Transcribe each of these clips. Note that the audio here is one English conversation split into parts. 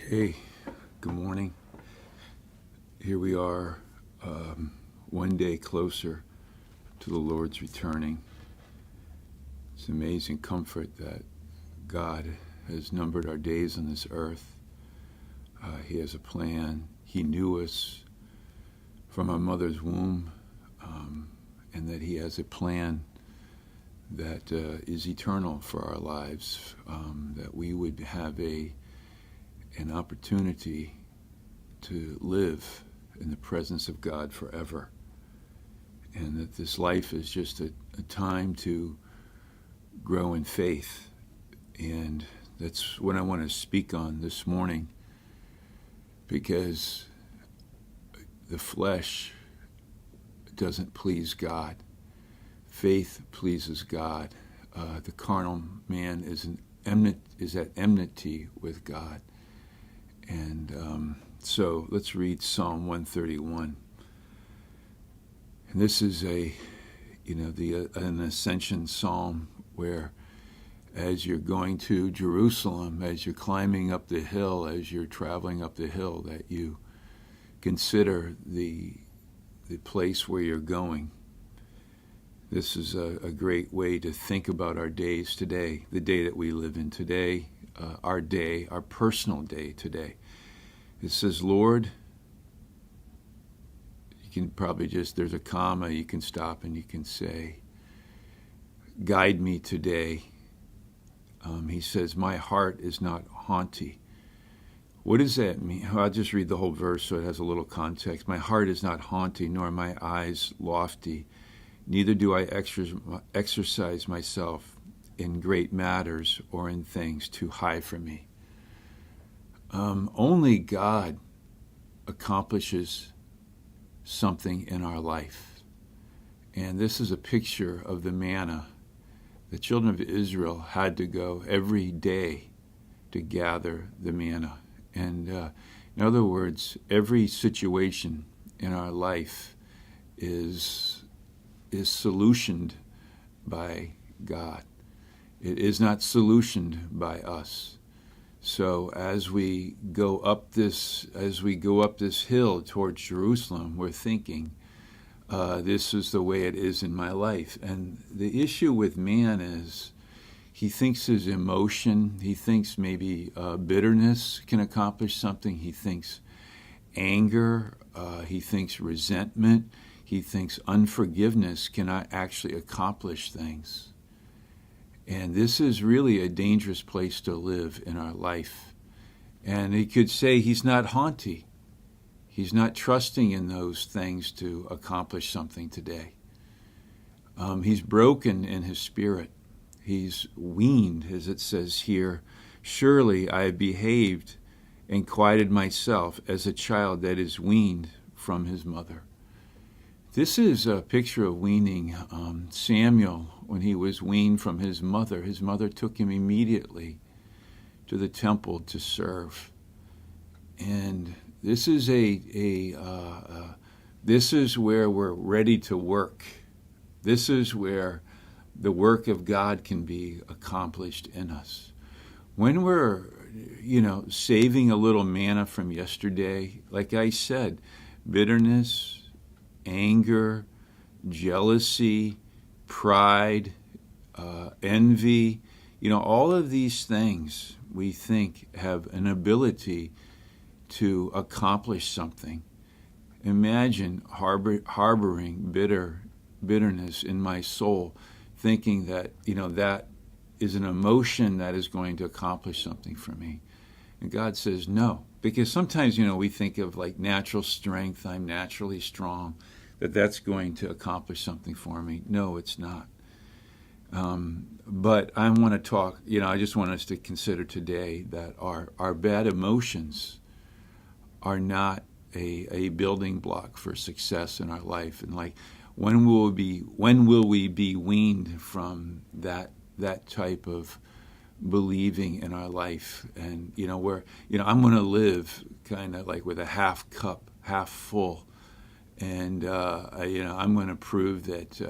Hey, good morning. Here we are, one day closer to the Lord's returning. It's an amazing comfort that God has numbered our days on this earth. He has a plan. He knew us from our mother's womb, and that He has a plan that is eternal for our lives, that we would have an opportunity to live in the presence of God forever, and that this life is just a time to grow in faith. And that's what I want to speak on this morning, because the flesh doesn't please God. Faith pleases God. The carnal man is at enmity with God. And so let's read Psalm 131. And this is an ascension psalm where, as you're going to Jerusalem, as you're climbing up the hill, as you're traveling up the hill, that you consider the place where you're going. This is a great way to think about our days today, the day that we live in today, our day, our personal day today. It says, Lord, you can probably there's a comma, you can stop and you can say, guide me today. He says, my heart is not haughty. What does that mean? I'll just read the whole verse so it has a little context. My heart is not haughty, nor my eyes lofty. Neither do I exercise myself in great matters or in things too high for me. Only God accomplishes something in our life. And this is a picture of the manna. The children of Israel had to go every day to gather the manna. And in other words, every situation in our life is solutioned by God. It is not solutioned by us. So as we go up this hill towards Jerusalem, we're thinking, this is the way it is in my life. And the issue with man is he thinks his emotion, he thinks maybe bitterness can accomplish something. He thinks anger, he thinks resentment, he thinks unforgiveness cannot actually accomplish things. And this is really a dangerous place to live in our life. And he could say he's not haughty. He's not trusting in those things to accomplish something today. He's broken in his spirit. He's weaned, as it says here. Surely I have behaved and quieted myself as a child that is weaned from his mother. This is a picture of weaning. Samuel, when he was weaned from his mother took him immediately to the temple to serve. And this is this is where we're ready to work. This is where the work of God can be accomplished in us. When we're, saving a little manna from yesterday, like I said, bitterness, anger, jealousy, pride, envy, all of these things we think have an ability to accomplish something. Imagine harboring bitterness in my soul, thinking that, that is an emotion that is going to accomplish something for me. And God says no, because sometimes, we think of like natural strength, I'm naturally strong, that's going to accomplish something for me. No, it's not. But I want to talk, I just want us to consider today that our bad emotions are not a building block for success in our life. And like, when will we be weaned from that type of believing in our life? And, where, I'm going to live kind of like with a half cup, half full. And, I'm going to prove that,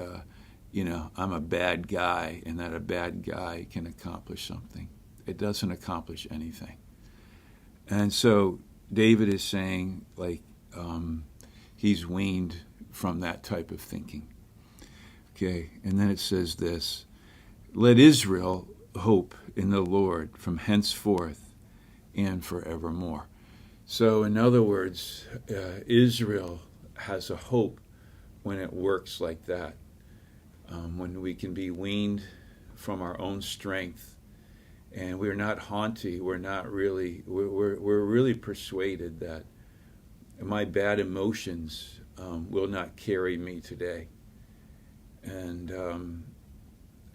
I'm a bad guy, and that a bad guy can accomplish something. It doesn't accomplish anything. And so David is saying, like, he's weaned from that type of thinking. Okay, and then it says this, let Israel hope in the Lord from henceforth and forevermore. So in other words, Israel has a hope when it works like that, when we can be weaned from our own strength, and we're not haughty, we're really persuaded that my bad emotions will not carry me today. And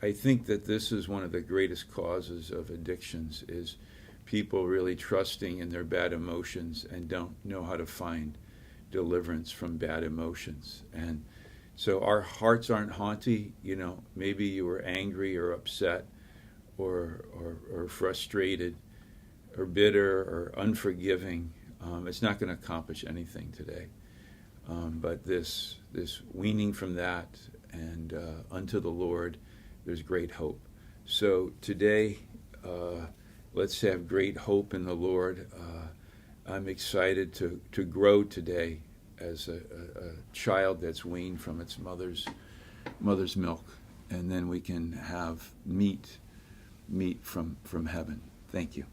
I think that this is one of the greatest causes of addictions, is people really trusting in their bad emotions and don't know how to find deliverance from bad emotions. And so our hearts aren't haughty. Maybe you were angry or upset or frustrated or bitter or unforgiving. It's not going to accomplish anything today. But this weaning from that and unto the Lord, there's great hope. So today, let's have great hope in the Lord. I'm excited to grow today as a child that's weaned from its mother's milk, and then we can have meat from heaven. Thank you.